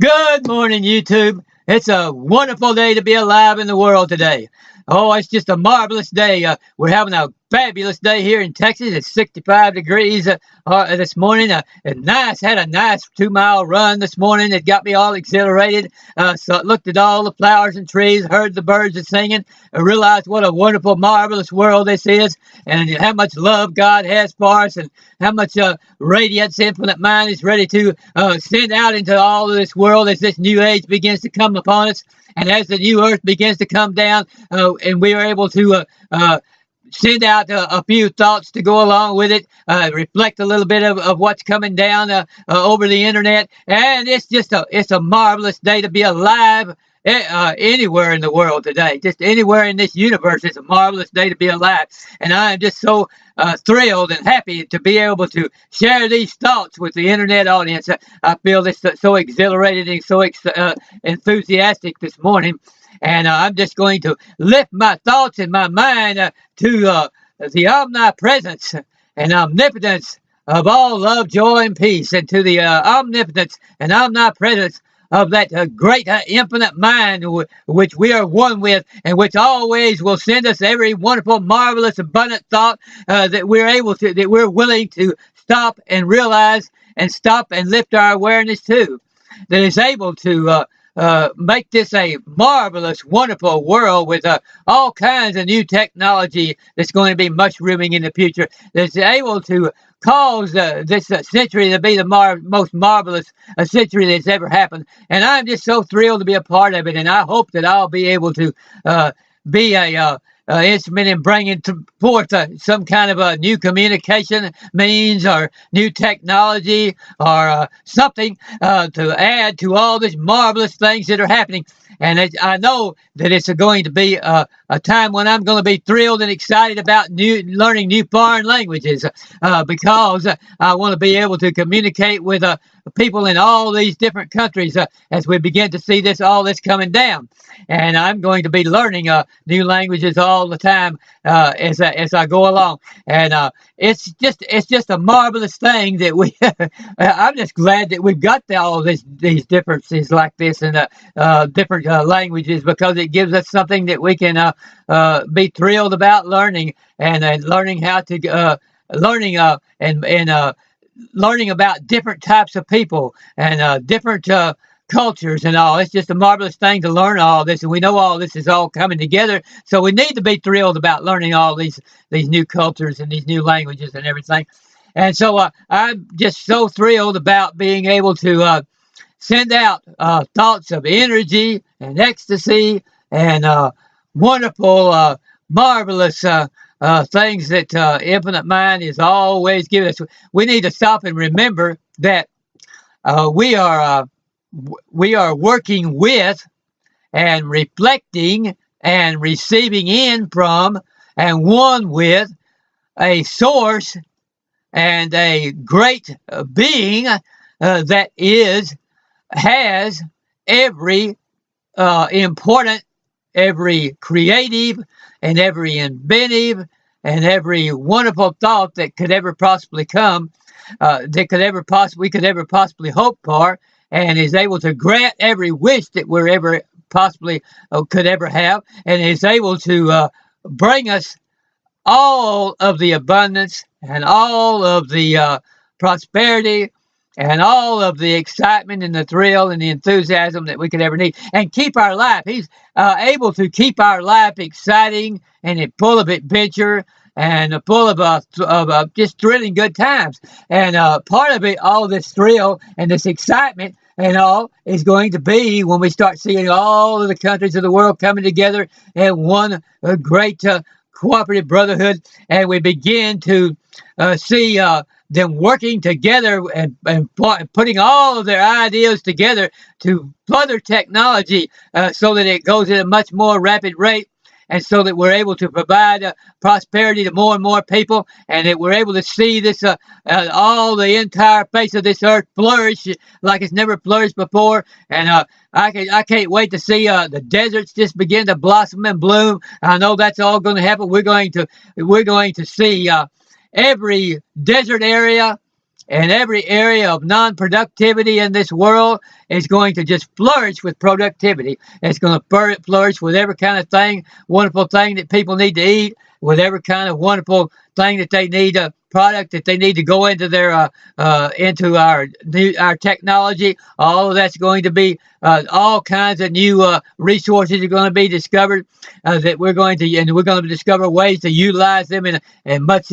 Good morning, YouTube. It's a wonderful day to be alive in the world today. Oh, it's just a marvelous day. We're having a fabulous day here in Texas. It's 65 degrees this morning. Had a nice 2 mile run this morning. It got me all exhilarated. So I looked at all the flowers and trees, heard the birds singing, and realized what a wonderful, marvelous world this is, and how much love God has for us, and how much radiance Infinite Mind is ready to send out into all of this world as this new age begins to come upon us. And as the new earth begins to come down, and we are able to send out a few thoughts to go along with it, reflect a little bit of what's coming down over the internet, and it's a marvelous day to be alive. Anywhere in the world today, just anywhere in this universe, it's a marvelous day to be alive. And I am just so thrilled and happy to be able to share these thoughts with the internet audience. I feel this so exhilarated and so enthusiastic this morning. And I'm just going to lift my thoughts and my mind to the omnipresence and omnipotence of all love, joy, and peace, and to the omnipotence and omnipresence of that great infinite mind which we are one with, and which always will send us every wonderful, marvelous, abundant thought that we're willing to stop and realize and stop and lift our awareness to, that is able to make this a marvelous, wonderful world with all kinds of new technology that's going to be mushrooming in the future, that's able to cause this century to be the most marvelous century that's ever happened. And I'm just so thrilled to be a part of it, and I hope that I'll be able to be a instrument in bringing forth some kind of a new communication means or new technology or something to add to all these marvelous things that are happening. And I know that it's going to be a time when I'm going to be thrilled and excited about learning new foreign languages because I want to be able to communicate with people in all these different countries as we begin to see all this coming down. And I'm going to be learning new languages all the time as I go along. And it's just a marvelous thing that we. I'm just glad that we've got all these differences like this in different languages, because it gives us something that we can be thrilled about learning, and learning how to learning and learning about different types of people and different cultures and all. It's just a marvelous thing to learn all this, and we know all this is all coming together. So we need to be thrilled about learning all these new cultures and these new languages and everything. And so I'm just so thrilled about being able to send out thoughts of energy and ecstasy and wonderful, marvelous things that Infinite Mind is always giving us. We need to stop and remember that we are working with and reflecting and receiving in from and one with a source and a great being that has every important, every creative, and every inventive, and every wonderful thought that could ever possibly come, we could ever possibly hope for, and is able to grant every wish that we're ever possibly could ever have, and is able to bring us all of the abundance and all of the prosperity and all of the excitement and the thrill and the enthusiasm that we could ever need, and keep our life. He's able to keep our life exciting and full of adventure and full of just thrilling good times. And part of it, all this thrill and this excitement and all, is going to be when we start seeing all of the countries of the world coming together in one great cooperative brotherhood, and we begin to see them working together and putting all of their ideas together to further technology so that it goes at a much more rapid rate, and so that we're able to provide prosperity to more and more people, and that we're able to see this all the entire face of this earth flourish like it's never flourished before. And I can't wait to see the deserts just begin to blossom and bloom. I know that's all going to happen. We're going to see every desert area and every area of non-productivity in this world is going to just flourish with productivity. It's going to flourish with every kind of thing, wonderful thing that people need to eat, with every kind of wonderful thing that they need, a product that they need to go into their into our technology. All of that's going to be all kinds of new resources are going to be discovered that we're going to discover ways to utilize them in much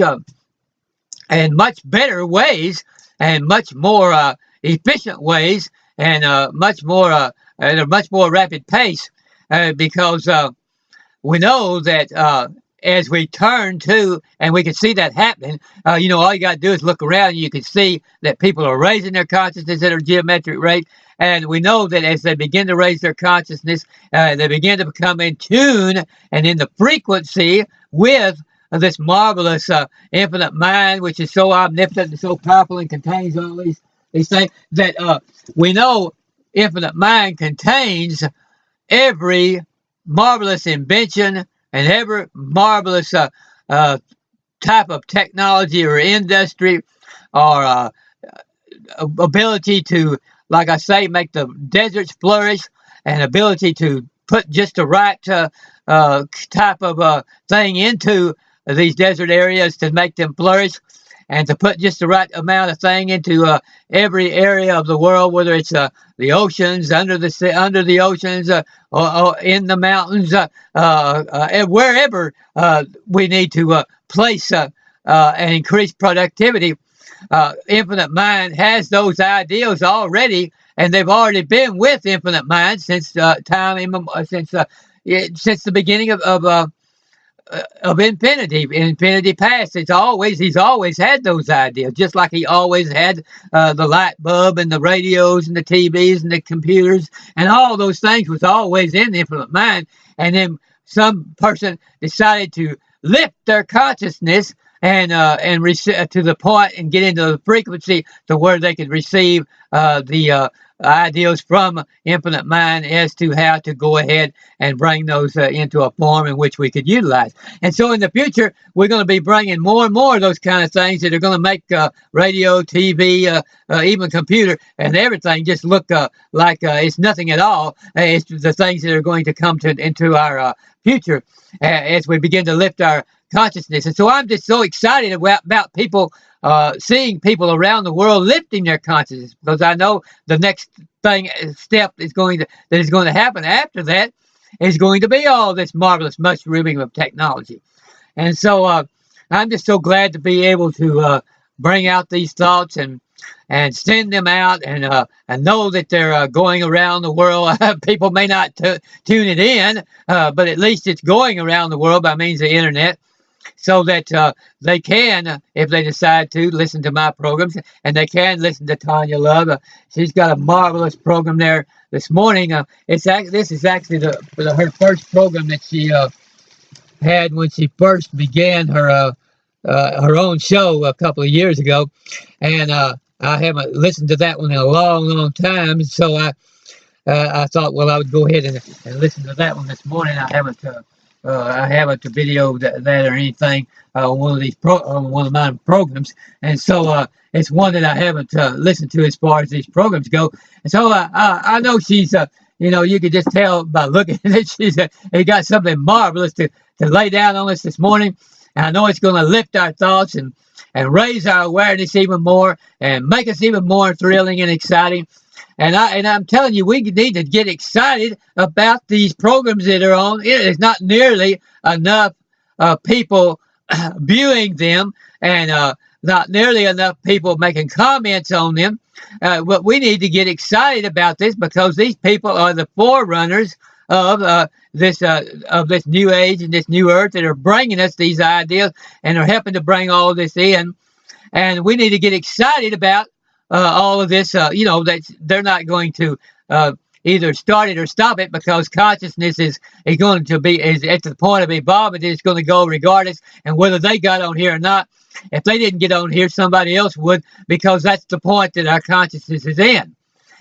better ways and much more efficient ways and much more at a much more rapid pace because we know that as we turn to, and we can see that happening, all you got to do is look around and you can see that people are raising their consciousness at a geometric rate. And we know that as they begin to raise their consciousness, they begin to become in tune and in the frequency with this marvelous infinite mind, which is so omnipotent and so powerful and contains all these things, that we know infinite mind contains every marvelous invention and every marvelous type of technology or industry or ability to, like I say, make the deserts flourish, and ability to put just the right type of thing into these desert areas to make them flourish, and to put just the right amount of thing into every area of the world, whether it's the oceans, under the oceans, or in the mountains, and wherever we need to place and increase productivity. Infinite Mind has those ideals already, and they've already been with Infinite Mind since since the beginning of infinity past. He's always had those ideas, just like he always had the light bulb and the radios and the TVs and the computers and all those things was always in the Infinite Mind. And then some person decided to lift their consciousness and to the point and get into the frequency to where they could receive the ideals from Infinite Mind as to how to go ahead and bring those into a form in which we could utilize. And so in the future, we're going to be bringing more and more of those kind of things that are going to make radio, TV, even computer and everything just look like it's nothing at all. It's the things that are going to come into our future as we begin to lift our consciousness. And so I'm just so excited about people, seeing people around the world lifting their consciousness, because I know the next step is going to happen after that is going to be all this marvelous mushrooming of technology. And so I'm just so glad to be able to bring out these thoughts and send them out and know that they're going around the world. People may not tune it in, but at least it's going around the world by means of the internet, so that they can, if they decide to, listen to my programs, and they can listen to Tanya Love. She's got a marvelous program there this morning. This is actually her first program that she had when she first began her own show a couple of years ago, and I haven't listened to that one in a long, long time. So I thought, well, I would go ahead and listen to that one this morning. I haven't videoed that or anything on one of my programs, and so it's one that I haven't listened to as far as these programs go. And so I know she's you could just tell by looking at it, she's got something marvelous to lay down on us this morning. And I know it's going to lift our thoughts and raise our awareness even more and make us even more thrilling and exciting. And I'm telling you, we need to get excited about these programs that are on. There's not nearly enough people viewing them, and not nearly enough people making comments on them. But we need to get excited about this, because these people are the forerunners of this new age and this new earth that are bringing us these ideas and are helping to bring all this in. And we need to get excited about all of this, that they're not going to either start it or stop it, because consciousness is going to be at the point of evolvement. It's going to go regardless, and whether they got on here or not. If they didn't get on here, somebody else would, because that's the point that our consciousness is in.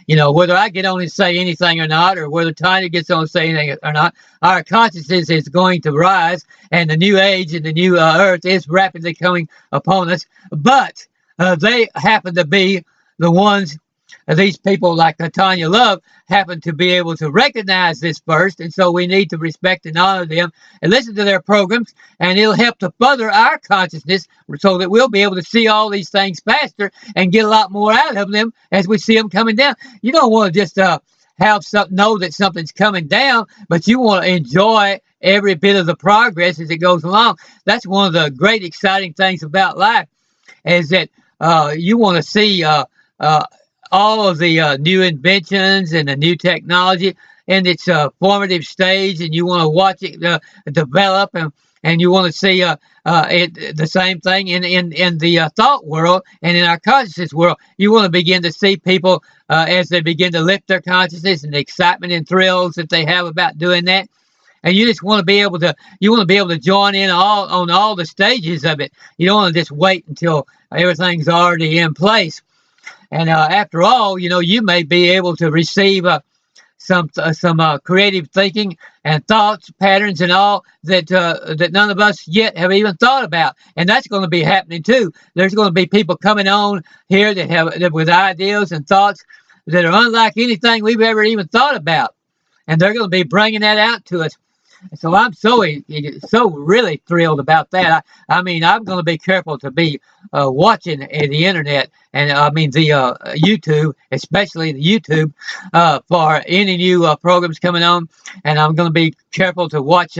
Whether I get on and say anything or not, or whether Tanya gets on and say anything or not, our consciousness is going to rise, and the new age and the new earth is rapidly coming upon us. But they happen to be the ones, these people like Tanya Love happen to be able to recognize this first, and so we need to respect and honor them and listen to their programs, and it'll help to further our consciousness so that we'll be able to see all these things faster and get a lot more out of them as we see them coming down. You don't want to just know that something's coming down, but you want to enjoy every bit of the progress as it goes along. That's one of the great exciting things about life, is that you want to see all of the new inventions and the new technology in its formative stage, and you want to watch it develop, and you want to see the same thing in the thought world and in our consciousness world. You want to begin to see people as they begin to lift their consciousness and the excitement and thrills that they have about doing that. And you just want to be able to join in on all the stages of it. You don't want to just wait until everything's already in place. And after all, you may be able to receive some creative thinking and thoughts, patterns, and all that none of us yet have even thought about. And that's going to be happening too. There's going to be people coming on here that with ideas and thoughts that are unlike anything we've ever even thought about. And they're going to be bringing that out to us. So I'm so really thrilled about that. I mean, I'm going to be careful to be watching the internet, and I mean the YouTube, especially the YouTube, for any new programs coming on. And I'm going to be careful to watch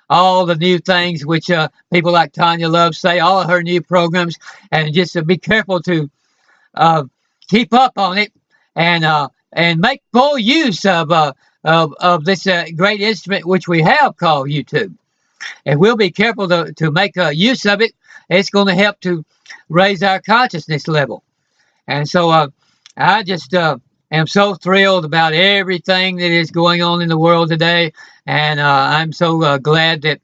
all the new things which people like Tanya Love say, all of her new programs, and just to be careful to keep up on it and make full use of this great instrument which we have called YouTube. And we'll be careful to make use of it. It's going to help to raise our consciousness level. And so I just am so thrilled about everything that is going on in the world today. And I'm so glad that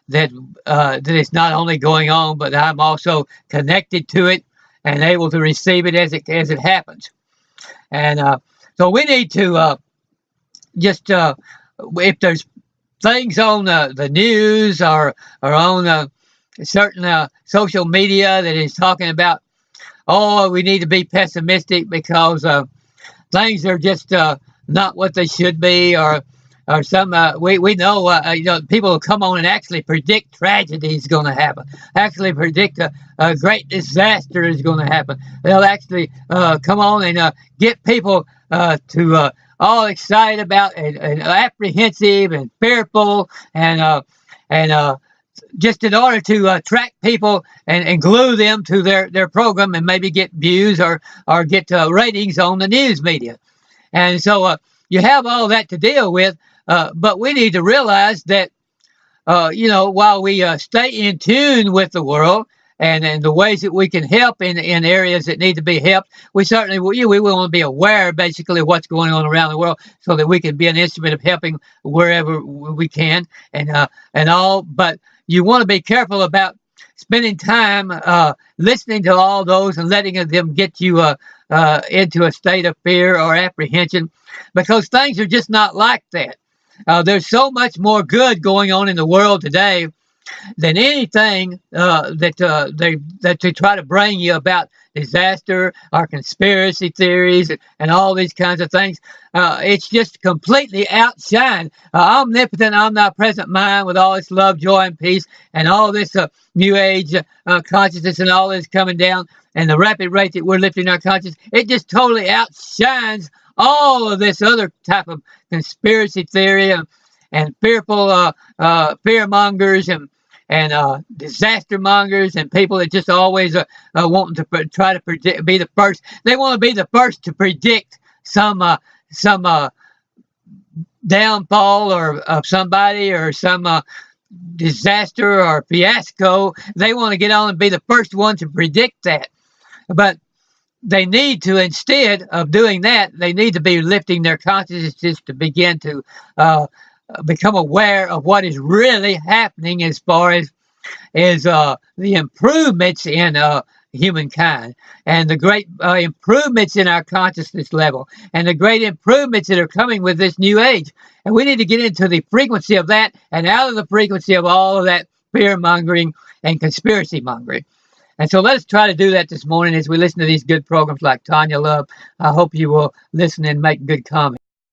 it's not only going on, but I'm also connected to it and able to receive it as it happens. And so we need to just if there's things on the news or on certain social media that is talking about, we need to be pessimistic because things are just not what they should be, or some we know people will come on and actually predict tragedy is going to happen, actually predict a great disaster is going to happen. They'll actually come on and get people to all excited about and apprehensive and fearful and just in order to attract people and glue them to their program and maybe get views or get ratings on the news media. And so you have all that to deal with, but we need to realize that while we stay in tune with the world and the ways that we can help in areas that need to be helped, we certainly we want to be aware basically of what's going on around the world so that we can be an instrument of helping wherever we can and all. But you want to be careful about spending time listening to all those and letting them get you into a state of fear or apprehension, because things are just not like that. There's so much more good going on in the world today than anything that they try to bring you about disaster or conspiracy theories and all these kinds of things. It's just completely outshined. Omnipotent, omnipresent mind with all its love, joy, and peace, and all this new age consciousness and all this coming down, and the rapid rate that we're lifting our consciousness, it just totally outshines all of this other type of conspiracy theory and fearful fear mongers and disaster mongers and people that just always wanting to try to be the first. They want to be the first to predict some downfall of somebody or some disaster or fiasco. They want to get on and be the first one to predict that. But they need to, instead of doing that, they need to be lifting their consciousness to begin to become aware of what is really happening as far as the improvements in humankind and the great improvements in our consciousness level and the great improvements that are coming with this new age. And we need to get into the frequency of that and out of the frequency of all of that fear mongering and conspiracy mongering. And so let us try to do that this morning as we listen to these good programs like Tanya Love. I hope you will listen and make good comments.